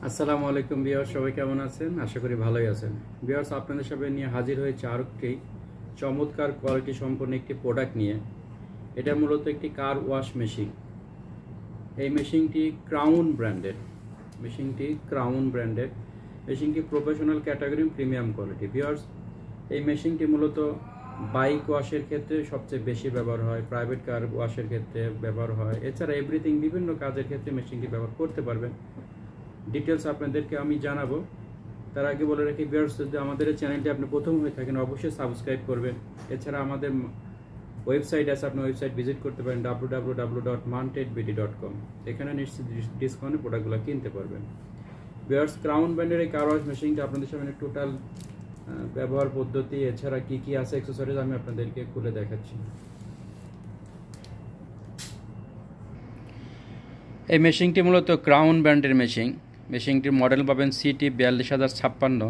আসসালামু আলাইকুম ভিউয়ার্স, সবাই কেমন আছেন? আশা করি ভালোই আছেন। ভিউয়ার্স, আপনাদের সামনে নিয়ে হাজির হয়েছে আরও একটি চমৎকার কোয়ালিটি সম্পন্ন একটি প্রোডাক্ট নিয়ে। এটা মূলত একটি কার ওয়াশ মেশিন। এই মেশিনটি ক্রাউন ব্র্যান্ডের। মেশিনটি professional category premium quality. Viewers, এই মেশিনটি মূলত বাইক ওয়াশের ক্ষেত্রে সবচেয়ে বেশি ব্যবহার হয়, প্রাইভেট কার ওয়াশের ক্ষেত্রে ব্যবহার হয়, এছাড়া এভরিথিং বিভিন্ন কাজের ক্ষেত্রে মেশিনটি ব্যবহার করতে পারবেন। ডিটেলস আপনাদেরকে আমি জানাবো। তার আগে বলে রাখি ভিউয়ার্স, যদি আমাদের এই চ্যানেলটি আপনি প্রথম হয়ে থাকেন অবশ্যই সাবস্ক্রাইব করবেন। এছাড়া আমাদের ওয়েবসাইট আছে, আপনি ওয়েবসাইট ভিজিট করতে পারেন www.mountedbd.com। এখানে নিশ্চিত ডিসকাউন্টে প্রোডাক্টগুলো কিনতে পারবেন। ভিউয়ার্স, ক্রাউন ব্র্যান্ডের এই কার ওয়াশ মেশিনটা আপনাদের সামনে টোটাল ব্যবহার পদ্ধতি, এছাড়া কি কি আছে অ্যাক্সেসরিজ আমি আপনাদেরকে খুলে দেখাচ্ছি। এই মেশিনটি মূলত ক্রাউন ব্র্যান্ডের মেশিনটির মডেল পাবেন CT42056।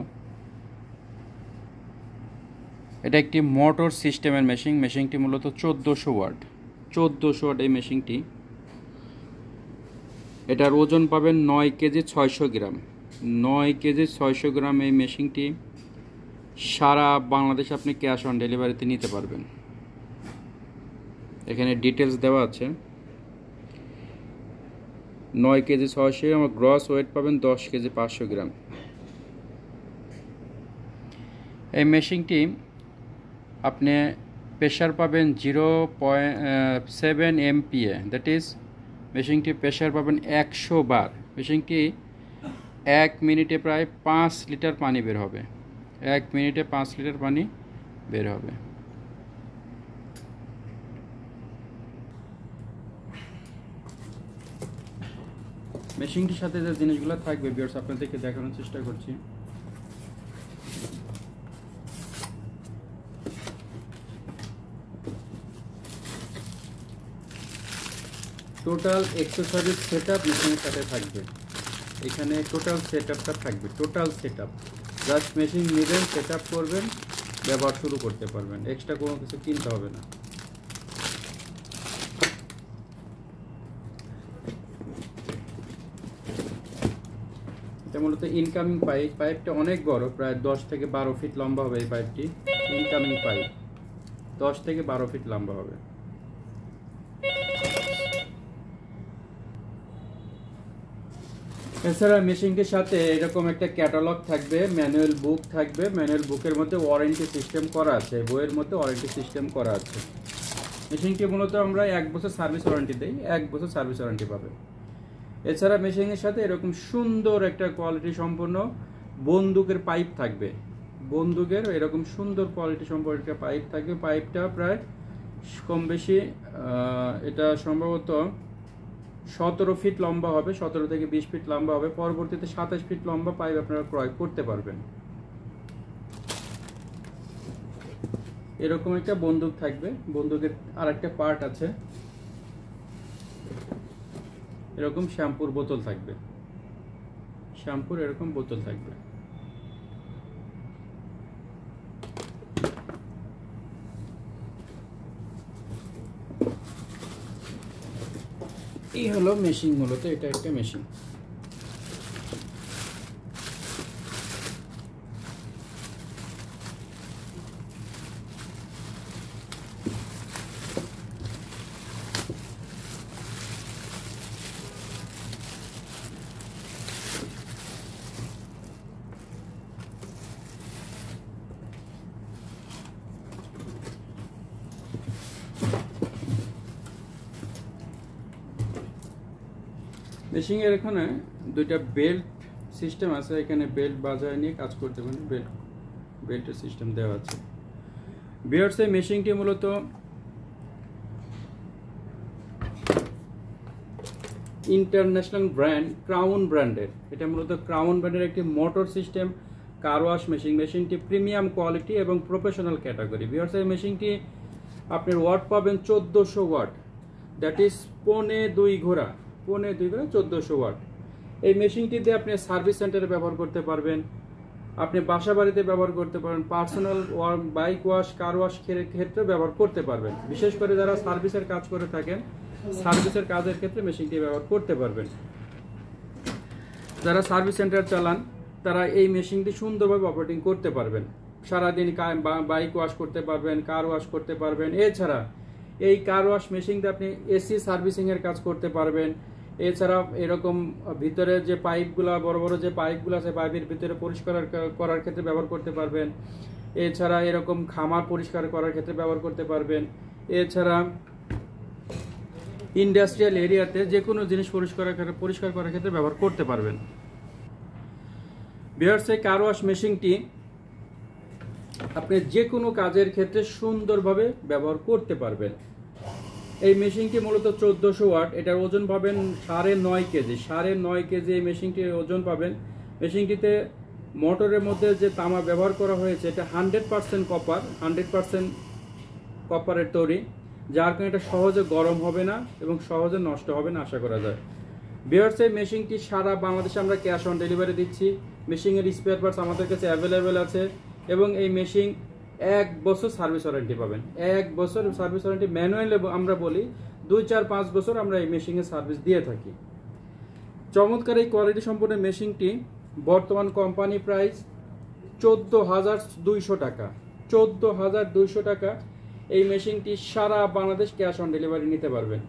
এটা একটি মোটর সিস্টেমের মেশিনটি মূলত 1400 ওয়াট এই মেশিনটি। এটার ওজন পাবেন 9 কেজি 600 গ্রাম। এই মেশিনটি সারা বাংলাদেশে আপনি ক্যাশ অন ডেলিভারিতে নিতে পারবেন। এখানে ডিটেলস দেওয়া আছে। 9 কেজি 600 গ্রাম, গ্রস ওয়েট পাবেন 10 কেজি 500 গ্রাম। এই মেশিনটি আপনি প্রেশার পাবেন 0.7 MPa, দ্যাট ইজ মেশিনটি প্রেশার পাবেন 100 বার। মেশিনটি 1 মিনিটে প্রায় 5 লিটার পানি বের হবে। মেশিনটির সাথে যে জিনিসগুলো থাকবে ভিউয়ার্স আপনাদেরকে দেখানোর চেষ্টা করছি। টোটাল এক্সেসরিজ সেটআপ মেশিনের সাথে থাকবে। এখানে টোটাল সেটআপটা থাকবে। জাস্ট মেশিন নেবেন, সেটআপ করবেন, ব্যবহার শুরু করতে পারবেন। এক্সট্রা কোনো কিছু কিনতে হবে না। এটা মূলত ইনকামিং পাইপটা অনেক বড়, প্রায় 10 থেকে 12 ফিট লম্বা হবে এই পাইপটি। ইনকামিং পাইপ 10 থেকে 12 ফিট লম্বা হবে। এছাড়া মেশিনটির সাথে এরকম একটা ক্যাটালগ থাকবে, ম্যানুয়াল বুক থাকবে। ম্যানুয়াল বুকের মধ্যে ওয়ারেন্টি সিস্টেম করা আছে, বইয়ের মধ্যে ওয়ারেন্টি সিস্টেম করা আছে। মেশিনটি মূলত আমরা 1 বছর সার্ভিস ওয়ারেন্টি দিই, 1 বছর সার্ভিস ওয়ারেন্টি পাবে। এছাড়া মেশিনের সাথে এরকম সুন্দর একটা কোয়ালিটি সম্পন্ন বন্দুকের পাইপ থাকবে। বন্দুকের এরকম সুন্দর কোয়ালিটি সম্পন্ন একটা পাইপ থাকবে। পাইপটা প্রায় কম বেশি এটা সম্ভবত 17 ফিট লম্বা হবে, 17 থেকে 20 ফিট লম্বা হবে। পরবর্তীতে 27 ফিট লম্বা পাইপ আপনারা ক্রয় করতে পারবেন। এরকম একটা বন্দুক থাকবে। বন্দুকের আরেকটা পার্ট আছে, এরকম শ্যাম্পুর বোতল থাকবে। এরকম বোতল থাকবে। এই হলো মেশিন, মূলত এটা একটা মেশিন। মেশিনের এখানে দুইটা বেল্ট সিস্টেম আছে। এখানে বেল্ট বাজায় নিয়ে কাজ করতে পারেন, বেল্টের সিস্টেম দেওয়া আছে। ভিউয়ার্স, এই মেশিনটি মূলত ইন্টারন্যাশনাল ব্র্যান্ড ক্রাউন ব্র্যান্ডের। এটা মূলত ক্রাউন ব্র্যান্ডের একটি মোটর সিস্টেম কার ওয়াশ মেশিনটি প্রিমিয়াম কোয়ালিটি এবং প্রফেশনাল ক্যাটাগরি। ভিউয়ার্স, এই মেশিনটি আপনার ওয়াট পাবেন 1400 ওয়াট, দ্যাট ইজ 2.5 ঘোড়া 1400 ওয়াট। এই মেশিনটি দিয়ে আপনি সার্ভিস সেন্টারে ব্যবহার করতে পারবেন, আপনি বাসা বাড়িতে ব্যবহার করতে পারবেন, personal bike wash, car wash ক্ষেত্রে ব্যবহার করতে পারবেন। বিশেষ করে যারা সার্ভিসের কাজ করে থাকেন, সার্ভিসের কাজের ক্ষেত্রে মেশিনটি ব্যবহার করতে পারবেন। যারা সার্ভিস সেন্টার চালান তারা এই মেশিনটি সুন্দরভাবে অপারেটিং করতে পারবেন। সারাদিন বাইক ওয়াশ করতে পারবেন, কার ওয়াশ করতে পারবেন। এছাড়া এই কার ওয়াশ মেশিন দিয়ে আপনি এসি সার্ভিসিংয়ের কাজ করতে পারবেন। এছাড়া এরকম ভিতরে যে পাইপগুলো, বড় বড় যে পাইপগুলো আছে, পাইপের ভিতরে পরিষ্কার করার ক্ষেত্রে ব্যবহার করতে পারবেন। এছাড়া এরকম খামার পরিষ্কার করার ক্ষেত্রে ব্যবহার করতে পারবেন। এছাড়া ইন্ডাস্ট্রিয়াল এরিয়াতে যে কোনো জিনিস পরিষ্কার করার ক্ষেত্রে ব্যবহার করতে পারবেন। ভিউয়ার্স, এই কার ওয়াশ মেশিনটি আপনি যে কোনো কাজের ক্ষেত্রে সুন্দরভাবে ব্যবহার করতে পারবেন। এই মেশিনটি মূলত 1400 ওয়াট। এটার ওজন পাবেন 9.5 কেজি। 9.5 কেজি এই মেশিনটির ওজন পাবেন। মেশিনটিতে মোটরের মধ্যে যে তামা ব্যবহার করা হয়েছে এটা 100% কপার, 100% কপারের তৈরি, যার কারণে এটা সহজে গরম হবে না এবং সহজে নষ্ট হবে না আশা করা যায়। ভিউয়ার্স, এই মেশিনটি সারা বাংলাদেশে আমরা ক্যাশ অন ডেলিভারি দিচ্ছি। মেশিনের স্পেয়ার পার্টস আমাদের কাছে অ্যাভেলেবেল আছে এবং এই মেশিন 1 বছর সার্ভিস ওয়ারেন্টি পাবেন। 1 বছর সার্ভিস ওয়ারেন্টি। ম্যানুয়াল আমরা বলি 2, 4, 5 বছর আমরা এই মেশিনের সার্ভিস দিয়ে থাকি। চমৎকার এই কোয়ালিটি সম্পন্ন মেশিনটি বর্তমান কোম্পানি প্রাইস 14,200 টাকা। 14,200 টাকা এই মেশিনটি সারা বাংলাদেশ ক্যাশ অন ডেলিভারি নিতে পারবেন।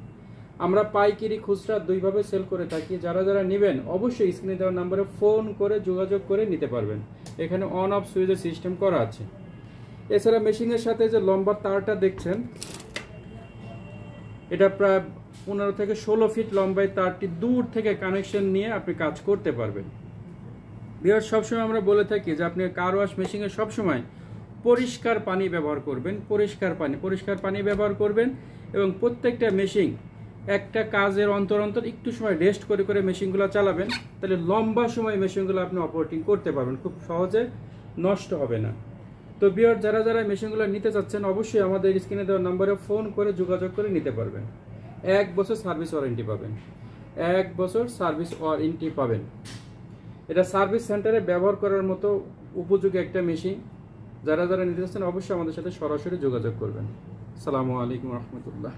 আমরা পাইকারি খুচরা দুইভাবে সেল করে থাকি। যারা যারা নেবেন অবশ্যই স্ক্রিনে দেওয়া নম্বরে ফোন করে যোগাযোগ করে নিতে পারবেন। এখানে অন অফ সুইচের সিস্টেম করা আছে। এছাড়া মেশিনের সাথে যে লম্বা তারটা দেখছেন এটা প্রায় 15 থেকে 16 ফিট লম্বাই তারটি দূর থেকে কানেকশন নিয়ে আপনি কাজ করতে পারবেন। ভিউয়ার্স, সবসময় আমরা বলে থাকি যে আপনি কার ওয়াশ মেশিনে সবসময় পরিষ্কার পানি ব্যবহার করবেন। পরিষ্কার পানি ব্যবহার করবেন এবং প্রত্যেকটা মেশিন একটা কাজের অন্তর অন্তর একটু সময় রেস্ট করে করে মেশিনগুলো চালাবেন। তাহলে লম্বা সময় মেশিনগুলো আপনি অপারেটিং করতে পারবেন, খুব সহজে নষ্ট হবে না। তো ভিউয়ার্স, যারা যারা মেশিনগুলো নিতে চাচ্ছেন অবশ্যই আমাদের স্ক্রিনে দেওয়া নম্বরে ফোন করে যোগাযোগ করে নিতে পারবেন। 1 বছর সার্ভিস ওয়ারেন্টি পাবেন। 1 বছর সার্ভিস ওয়ারেন্টি পাবেন। এটা সার্ভিস সেন্টারে ব্যবহার করার মতো উপযোগী একটা মেশিন। যারা যারা নিতে চাচ্ছেন অবশ্যই আমাদের সাথে সরাসরি যোগাযোগ করবেন। আসসালামু আলাইকুম রহমতুল্লাহ।